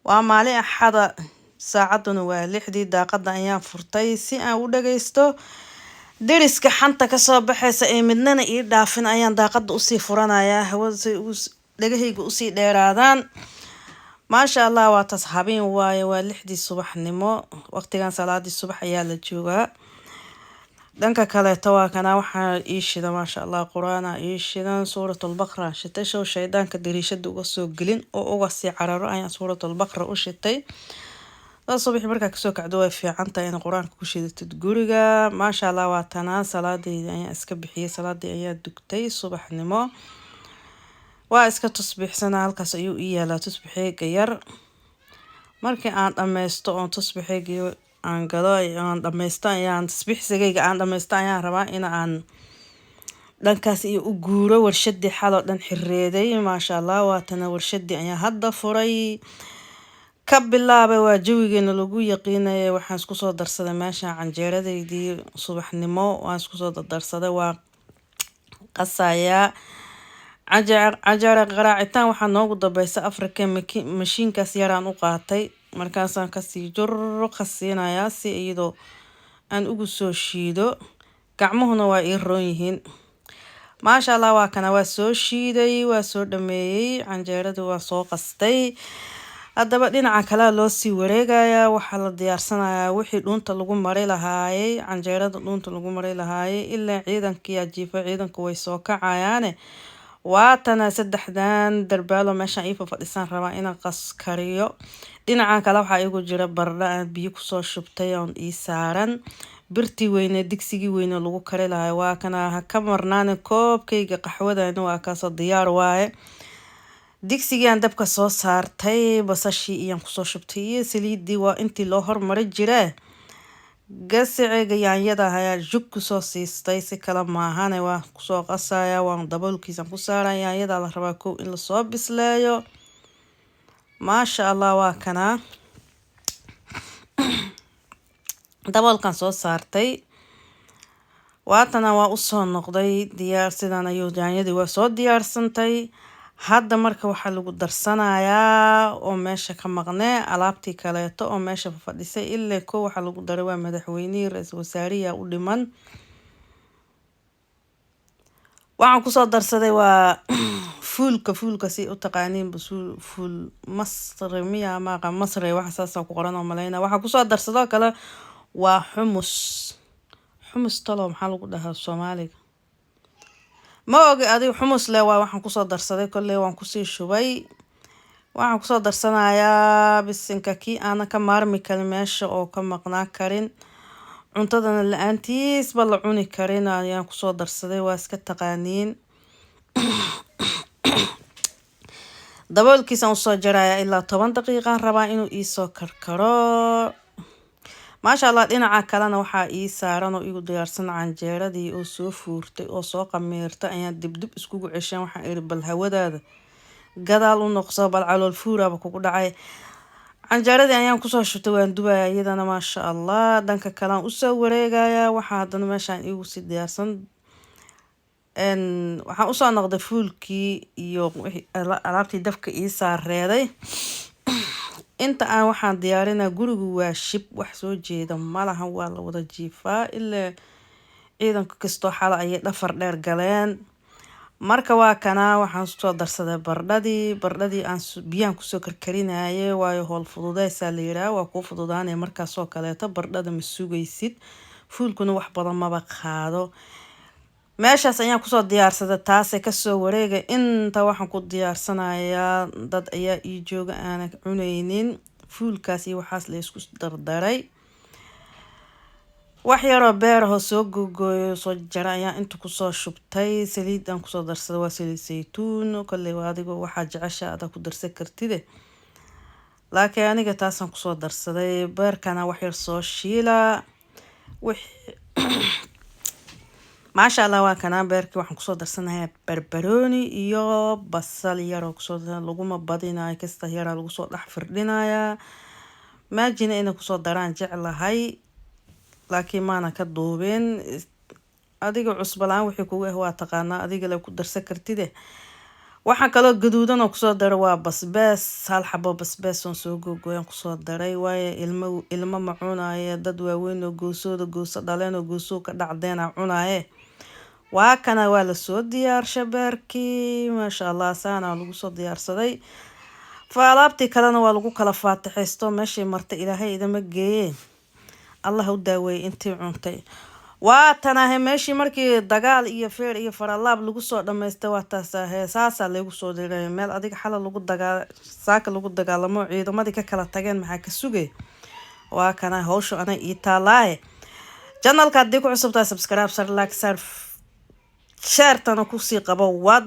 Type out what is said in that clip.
waa maalin axada saacaduna waa 6 daaqada ayaan furtay si aan u dhageysto deriska xanta ka soo baxaysa ee midnana ii dhaafin ayaan daaqada u sii furanayaa hawada si dhagahayga u sii dheeraadaan maasha Allah waa tas habeen waaye waa 6 subaxnimo waqtigan salaadii subax ayaa la joogaa dhanka kale waa kana waxa ii shida maasha Allah quraana ii shidan suuratul baqara shitay shaydaanka dariishada uga soo gelin oo uga sii cararo ayaan suuratul baqara u shitay subax markaa kasoo kacdo way fiican tahay in quraanka ku shidatid guriga maasha Allah waa tanaan salaadii ayaan iska bixiyay salaadii ayaa dugtay subaxnimo waa iska tusbiixsana halkaas ayuu ii yaalaa tusbiixayga yar markii aan dhameysto oo tusbiixayga aan gado aan dhameysto ayaan tusbiixsigayga aan dhameysto ayaan rabaa in aan dhankaas iyo u guuro warshadii xalo dhan xireeday maasha Allah waa tan warshadii ayaan hadda furay ka bilaabay waa jawigeena lagu yaqiinay waxaan isku soo darsaday meesha canjeeradeydii subaxnimo waan isku soo darsaday waa qasaya cajar qaraacitaan waxaa noogu dambaysa Afrika mashiinkaas yaraan u qaatay markaasaan kasii jurro qasiinayaa si iyadoo aan ugu soo shiido gacmuhuna waa ii roon yihiin maasha Allah waa kana waa soo shiiday waa soo dhameeyay canjeeradu waa soo qastay haddaba dhinaca kale loo sii wareegayaa waxaa la diyaarsanayaa wixii dhuunta lagu maray lahaayay canjeerada dhuunta lagu maray lahaayay ilaa ciidankii ajiifa ciidanku way soo kacayaane waatana saddexdan darbaalo meesha ay fadhisan rabaa inaan qas kariyo dhinaca kale waxa igu jira baradho aan biyo ku soo shubtay oo ii saaran birti weyne digsigii weyne lagu kari lahaay waa kana ka marnaan koobkayga qaxwadana waa ka soo diyaar waaye digsigii aan dabka soo saartay basashii iyaan ku soo shubtay iyo saliidii waa intii loo hormaray jiray gasciga yaanyada ayaa jug ku soo siistay si kala maahan waa ku soo qasaya waan daboolkiisa ku saaraya yaanyada la rabaa ko in la soo bisleeyo maasha Allah waa kana daboolkan soo saartay waatana waa u soo noqday diyaar sidaan ayuu yaanyadii waa soo diyaarsantay hadda marka waxa lagu darsanayaa oo meesha ka maqnee alaabtii kaleeto oo meesha fadhisay ilaa ko waxa lagu daray waa madaxweynaha ra'iisul wasaariya u dhiman waxaan ku soo darsaday waa fuulka si u taqaaniin fuul masrimiya ma qa masri waxa saas ku qoran oo maleena waxa ku soo darsado kale waa xumus talo maxaa lagu dhahaa Soomaaliga ma ogi adigu xumus leh waa waxaan ku soo darsaday kullee waan ku sii shubay waxaan ku soo darsanayaa bisinka kii aan ka maarmi karin meesha oo ka maqnaa karin cuntadana la'aantiis ba la cuni karin ayaan ku soo darsaday waa iska taqaaniin daboolkiisa u soo jaraya ilaa 10 daqiiqo rabaa inuu ii soo karkaro maasha Allah dhinaca kalena waxa ii saaran oo igu diyaarsan canjeeradii oo soo fuurtay oo soo qameertay ayaan dib iskugu ceshan waxa iri bal hawadaada gadaal u noqso bal calool fuuraba kugu dhacay canjeeradii ayaan ku soo shubtay waan dubayaa iyadana maasha Allah dhanka kale u soo wareegaya waxa hadana meeshan igu si diyaarsan waxaan u soo noqday fuulkii iyo alaabtii dabka ii saareeday inta aan waxaan diyaarinaa gurigu waa shib wax soo jeeda malaha waa la wada jiifaa ilaa ciidanka kasto xala ay dhafar dheer galeen marka waa kana waxaan soo darsaday baradhadii aan biyaan ku soo karkarinaaye waayo hool fududeysa la yiraahdo waa ku fududaanay markaas oo kaleeto baradhada ma sugaysid fuulkuna wax badan ma qaado meeshaas ayaan ku soo diyaarsaday taas ka soo wareegay inta waxaan ku diyaarsanayaa dad ayaa ii jooga aan cuneynin fuulkaas iyo waxaas la isku dardaray wax yar oo beer ah soo gogooyo soo jaray ayaan inta ku soo shubtay saliid aan ku soo darsaday waa saliid saytuun kullee adigu waxa jecesha aad ku darsan kartid laakiin aniga taasan ku soo darsaday beerkana wax yar soo shiila maasha Allah waa kana beerkii waxaan ku soo darsanayaa barbarooni iyo basal yar oo ku soo lagu ma badinayo kasta yar lagu soo dhax firdhinayaa maajina inay ku soo daraan jeclahay laakiin maana ka duubin adiga cusbalaan wixii kugu waa taqaanaa adiga la ku darsan kartid waxaan kaloo gaduudan oo kusoo daray waa basbaas, hal xabo basbaas oo soo googoyan kusoo daray waaye ilmo ma cunaaye dad waaweyn oo gooso dhaleen oo gooso ka dhacdeen cunaaye. waa kana waa la soo diyaarshay beerkii maasha Allah saana lagu soo diyaarsaday. faalaabtii kalena waa lagu kala faatixaysto meeshii martay ilaahay idama geeyeen. Allah u daaweey intii cuntay. waa tanahay meeshii markii dagaal iyo feer iyo faralaab lagu soo dhameystay waa taasa heesaasa lagu soo diray meel adiga xala lagu saaka lagu dagaalamo ciidamadii ka kala tageen maxaa ka sugay. waa kana hawshu ana ii taalaaye. channelka haddii ku cusubtahay subscribe sar like share tana ku sii qabo waad